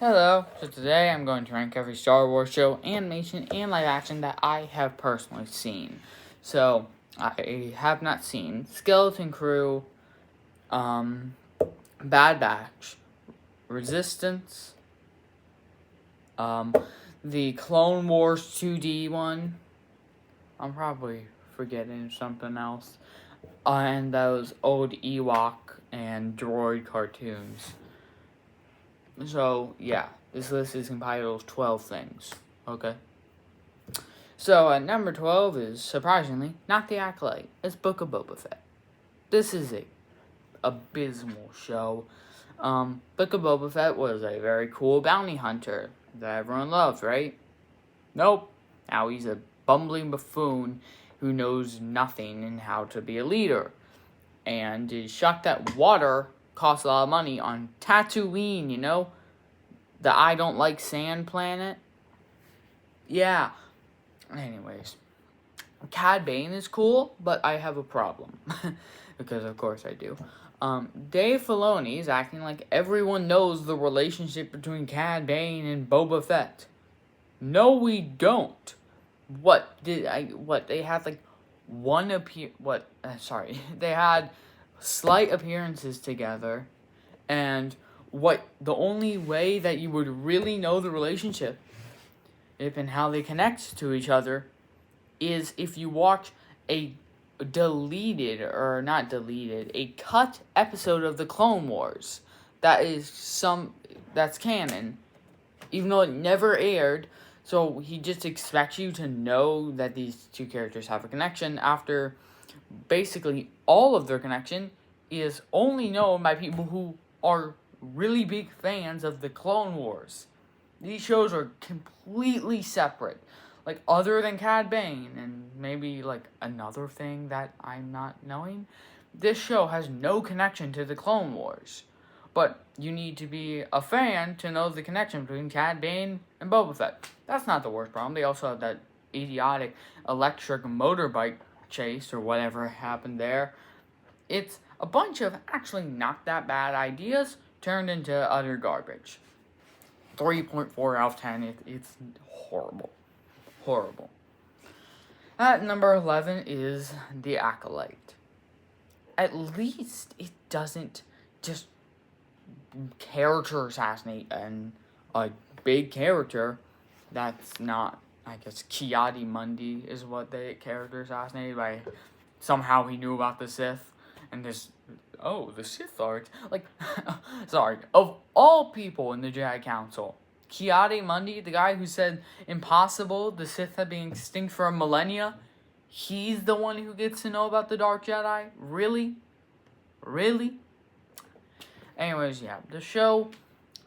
Hello, so today I'm going to rank every Star Wars show, animation, and live action that I have personally seen. So, I have not seen Skeleton Crew, Bad Batch, Resistance, the Clone Wars 2D one. I'm probably forgetting something else. And those old Ewok and droid cartoons. So, yeah, this list is compiled of 12 things, okay? So, at number 12 is, surprisingly, not The Acolyte, it's Book of Boba Fett. This is a abysmal show. Book of Boba Fett was a very cool bounty hunter that everyone loved, right? Nope. Now he's a bumbling buffoon who knows nothing and how to be a leader. And is shocked that water costs a lot of money on Tatooine, the I don't like sand planet. Yeah. Anyways. Cad Bane is cool, but I have a problem. Because of course I do. Dave Filoni is acting like everyone knows the relationship between Cad Bane and Boba Fett. No, we don't. They had like they had slight appearances together, and the only way that you would really know the relationship and how they connect to each other is if you watch a cut episode of the Clone Wars that's canon, even though it never aired. So he just expects you to know that these two characters have a connection after basically all of their connection is only known by people who are really big fans of the Clone Wars. These shows are completely separate. Like, other than Cad Bane and maybe, like, another thing that I'm not knowing, this show has no connection to the Clone Wars. But you need to be a fan to know the connection between Cad Bane and Boba Fett. That's not the worst problem. They also have that idiotic electric motorbike chase or whatever happened there. It's a bunch of actually not that bad ideas turned into utter garbage. 3.4 out of 10. It's horrible. Horrible. At number 11 is The Acolyte. At least it doesn't just character assassinate a big character that's not, I guess, Ki-Adi-Mundi is what they character assassinated by. Somehow he knew about the Sith and the Sith art. Like, sorry, of all people in the Jedi Council, Ki-Adi-Mundi, the guy who said impossible, the Sith had been extinct for a millennia, he's the one who gets to know about the Dark Jedi? Really? Really? Anyways, yeah, the show,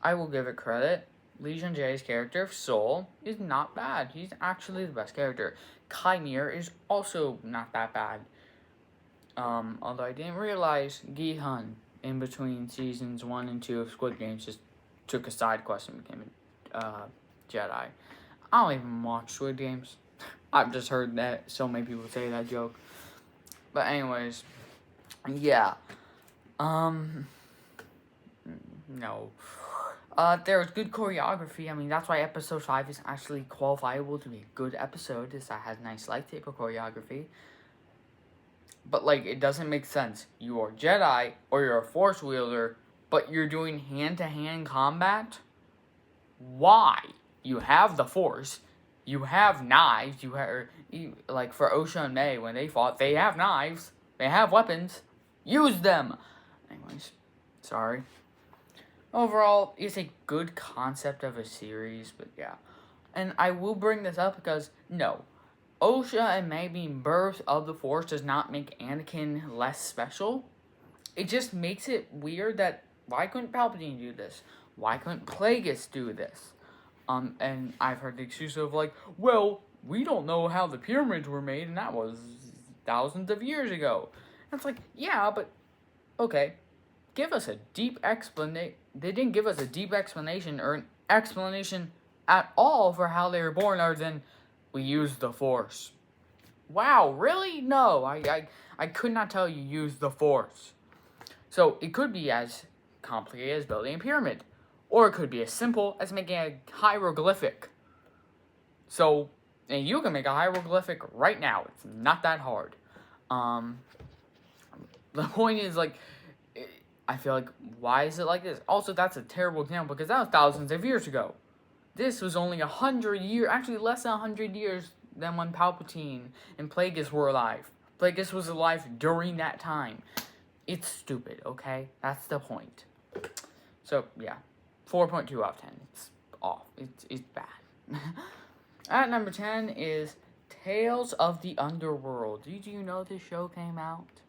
I will give it credit. Legion J's character, Soul, is not bad. He's actually the best character. Kynir is also not that bad. Although I didn't realize Gi-hun, in between seasons 1 and 2 of Squid Games, just took a side quest and became a Jedi. I don't even watch Squid Games. I've just heard that so many people say that joke. But anyways, yeah. No. There was good choreography. I mean, that's why episode 5 is actually qualifiable to be a good episode, is that has nice lightsaber choreography. But, like, it doesn't make sense. You are Jedi, or you're a Force wielder, but you're doing hand-to-hand combat? Why? You have the Force. You have knives. Like, for Osha and May, when they fought, they have knives. They have weapons. Use them! Anyways, sorry. Overall, it's a good concept of a series, but yeah. And I will bring this up because, no, Osha and May being births of the Force does not make Anakin less special. It just makes it weird that, why couldn't Palpatine do this? Why couldn't Plagueis do this? And I've heard the excuse of like, well, we don't know how the pyramids were made, and that was thousands of years ago. And it's like, yeah, but, okay, give us a deep explanation. They didn't give us a deep explanation or an explanation at all for how they were born, other than we used the Force. Wow, really? No, I could not tell you use the Force. So it could be as complicated as building a pyramid, Or it could be as simple as making a hieroglyphic. So, and you can make a hieroglyphic right now. It's not that hard. The point is, like, I feel like, why is it like this? Also, that's a terrible example because that was thousands of years ago. This was only 100 years, actually less than 100 years than when Palpatine and Plagueis were alive. Plagueis was alive during that time. It's stupid, okay? That's the point. So, yeah. 4.2 out of 10. It's off. It's bad. At number 10 is Tales of the Underworld. Did you know this show came out?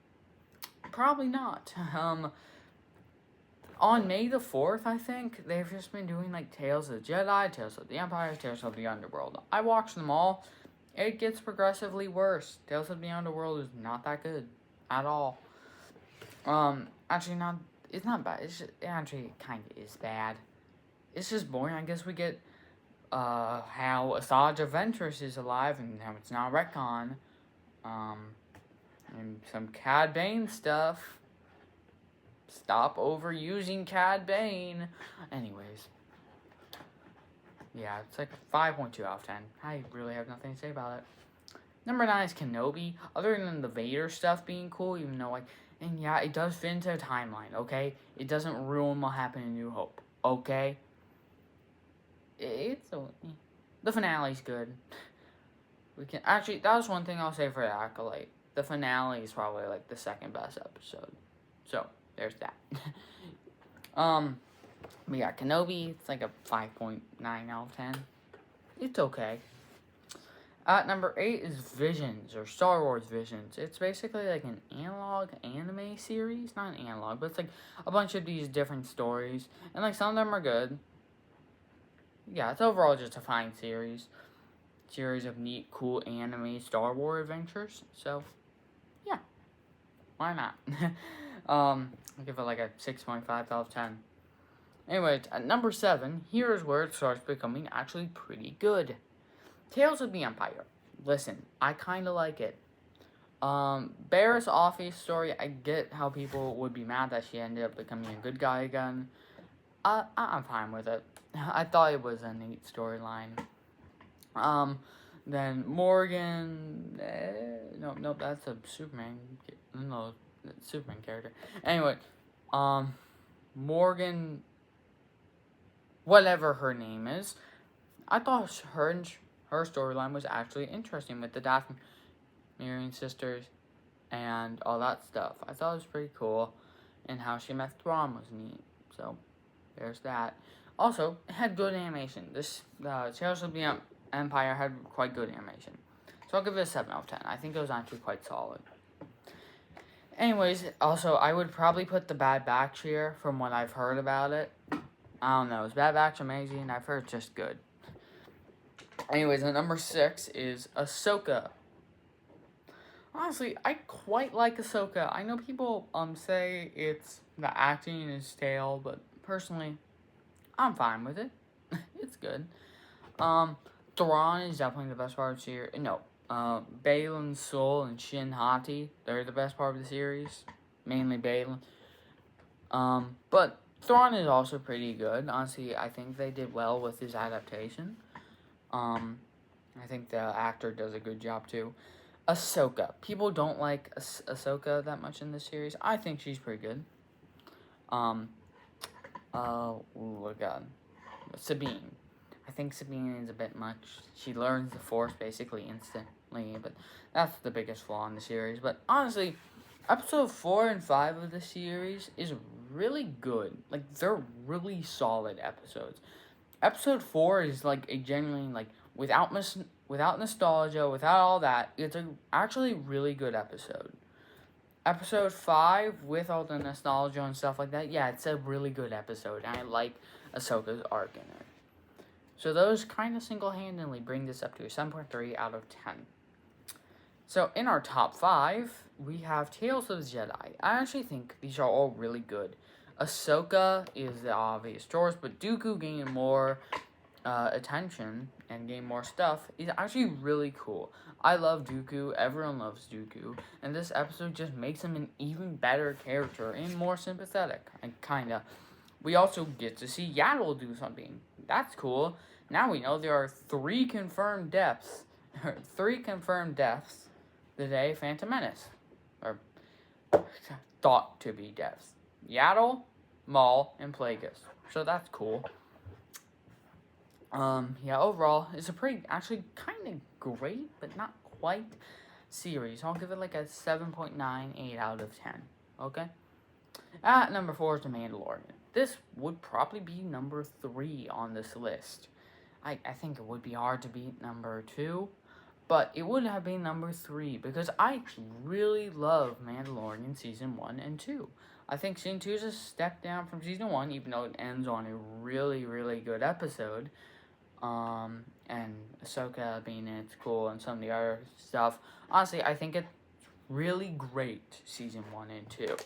Probably not. On May the 4th, I think, they've just been doing, like, Tales of the Jedi, Tales of the Empire, Tales of the Underworld. I watched them all. It gets progressively worse. Tales of the Underworld is not that good. At all. Actually, it's not bad. It actually kind of is bad. It's just boring. I guess we get, how Asajj Ventress is alive and how it's not retcon. And some Cad Bane stuff. Stop overusing Cad Bane. Anyways. Yeah, it's like a 5.2 out of 10. I really have nothing to say about it. Number 9 is Kenobi. Other than the Vader stuff being cool, even though, like, and yeah, it does fit into a timeline, okay? It doesn't ruin what happened in New Hope, okay? The finale's good. Actually, that was one thing I'll say for the Acolyte. The finale is probably, like, the second best episode. So, there's that. We got Kenobi. It's like a 5.9 out of 10. It's okay. At number 8 is Visions, or Star Wars Visions. It's basically like an analog anime series. Not an analog, but it's like a bunch of these different stories. And like some of them are good. Yeah, it's overall just a fine series. Series of neat, cool anime Star Wars adventures. So, yeah. Why not? I'll give it like a 6.5 out of 10. Anyways, at number 7, here's where it starts becoming actually pretty good. Tales of the Empire. Listen, I kind of like it. Barriss Offee's story, I get how people would be mad that she ended up becoming a good guy again. I'm fine with it. I thought it was a neat storyline. Then Morgan... No, that's a Superman... No, Superman character. Anyway, Morgan... Whatever her name is. I thought her storyline was actually interesting with the Dathomirian sisters and all that stuff. I thought it was pretty cool, and how she met Thrawn was neat. So, there's that. Also, it had good animation. This Tales of the Empire had quite good animation. So I'll give it a 7 out of 10. I think it was actually quite solid. Anyways, also, I would probably put the Bad Batch here from what I've heard about it. I don't know. Is Bad Batch amazing? I've heard it's just good. Anyways, at number 6 is Ahsoka. Honestly, I quite like Ahsoka. I know people say it's the acting is stale, but personally, I'm fine with it. It's good. Thrawn is definitely the best part of the series. No, Baylan Soul and Shin Hati, they're the best part of the series. Mainly Baylan. But Thrawn is also pretty good. Honestly, I think they did well with his adaptation. I think the actor does a good job too. Ahsoka. People don't like Ahsoka that much in this series. I think she's pretty good. Sabine. I think Sabine is a bit much. She learns the Force basically instantly, but that's the biggest flaw in the series. But honestly, episode 4 and 5 of the series is really good. Like, they're really solid episodes. Episode 4 is like a genuinely, like, without nostalgia, without all that, it's a actually really good episode. Episode 5, with all the nostalgia and stuff like that, yeah, it's a really good episode, and I like Ahsoka's arc in it. So those kind of single-handedly bring this up to a 7.3 out of 10. So in our top 5, we have Tales of the Jedi. I actually think these are all really good. Ahsoka is the obvious choice, but Dooku gaining more attention and gain more stuff is actually really cool. I love Dooku, everyone loves Dooku, and this episode just makes him an even better character and more sympathetic, and kinda. We also get to see Yaddle do something. That's cool. Now we know there are 3 confirmed deaths. 3 confirmed deaths the day Phantom Menace. Or thought to be deaths. Yaddle, Maul, and Plagueis. So that's cool. Yeah, overall, it's a pretty, actually, kind of great, but not quite series. I'll give it like a 7.98 out of 10. Okay? At number 4 is The Mandalorian. This would probably be number 3 on this list. I think it would be hard to beat number 2, but it would have been number 3 because I really love Mandalorian Season 1 and 2. I think Season 2 is a step down from Season 1, even though it ends on a really, really good episode. And Ahsoka being in it's cool and some of the other stuff. Honestly, I think it's really great, Season 1 and 2.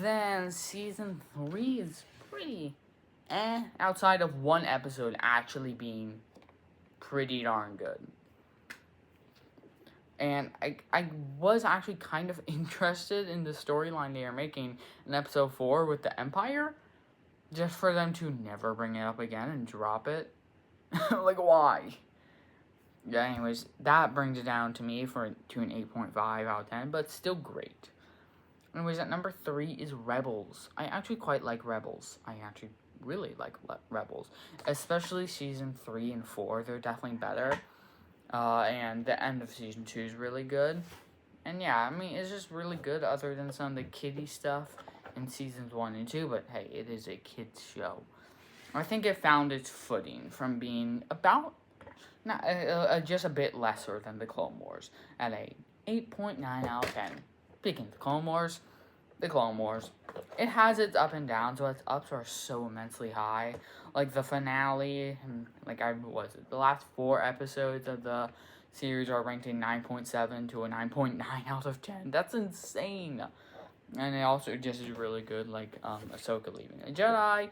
Then Season 3 is pretty outside of one episode actually being pretty darn good. And I was actually kind of interested in the storyline they are making in episode 4 with the Empire. Just for them to never bring it up again and drop it. Like, why? Yeah, anyways, that brings it down to me to an 8.5 out of 10, but still great. Anyways, at number 3 is Rebels. I actually quite like Rebels. I actually really like Rebels. Especially Season 3 and 4, they're definitely better. And the end of Season 2 is really good. And yeah, I mean, it's just really good other than some of the kiddie stuff in Seasons 1 and 2, but hey, it is a kids show. I think it found its footing from being about, just a bit lesser than the Clone Wars, at a 8.9 out of 10. Speaking of the Clone Wars, it has its up and downs, so its ups are so immensely high. Like the finale, and the last 4 episodes of the series are ranked a 9.7 to a 9.9 out of 10. That's insane. And it also just is really good, like Ahsoka leaving a Jedi,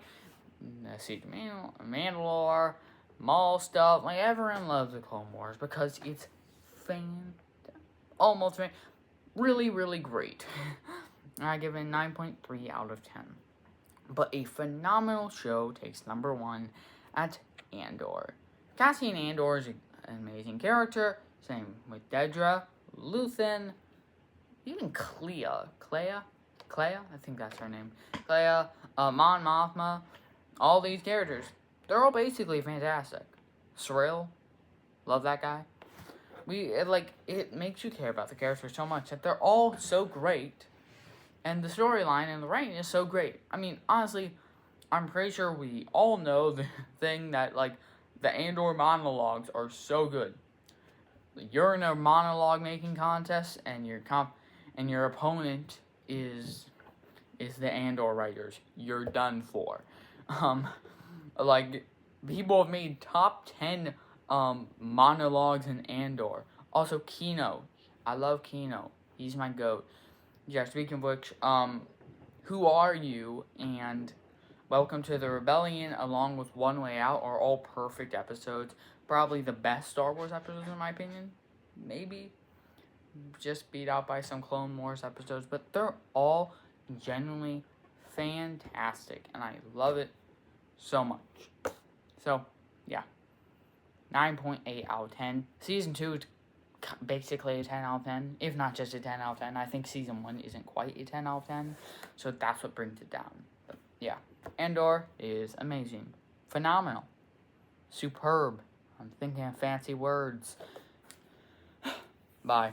Siege of Mandalore, Maul stuff. Like, everyone loves the Clone Wars because it's really, really great. I give it a 9.3 out of 10. But a phenomenal show takes number 1 at Andor. Cassian Andor is an amazing character. Same with Dedra, Luthen, even Clea, I think that's her name. Clea, Mon Mothma, all these characters, they're all basically fantastic. Srill, love that guy. It makes you care about the characters so much that they're all so great, and the storyline and the writing is so great. I mean, honestly, I'm pretty sure we all know the thing that, like, the Andor monologues are so good. You're in a monologue making contest, and your opponent is the Andor writers. You're done for. People have made top 10 monologues in Andor. Also, Kino. I love Kino. He's my goat. Yeah, speaking of which, Who Are You and Welcome to the Rebellion, along with One Way Out, are all perfect episodes. Probably the best Star Wars episodes, in my opinion. Maybe just beat out by some Clone Wars episodes, but they're all genuinely fantastic, and I love it so much. So, yeah, 9.8 out of 10. Season 2 is basically a 10 out of 10, if not just a 10 out of 10. I think Season 1 isn't quite a 10 out of 10, so that's what brings it down. But, yeah, Andor is amazing. Phenomenal. Superb. I'm thinking of fancy words. Bye.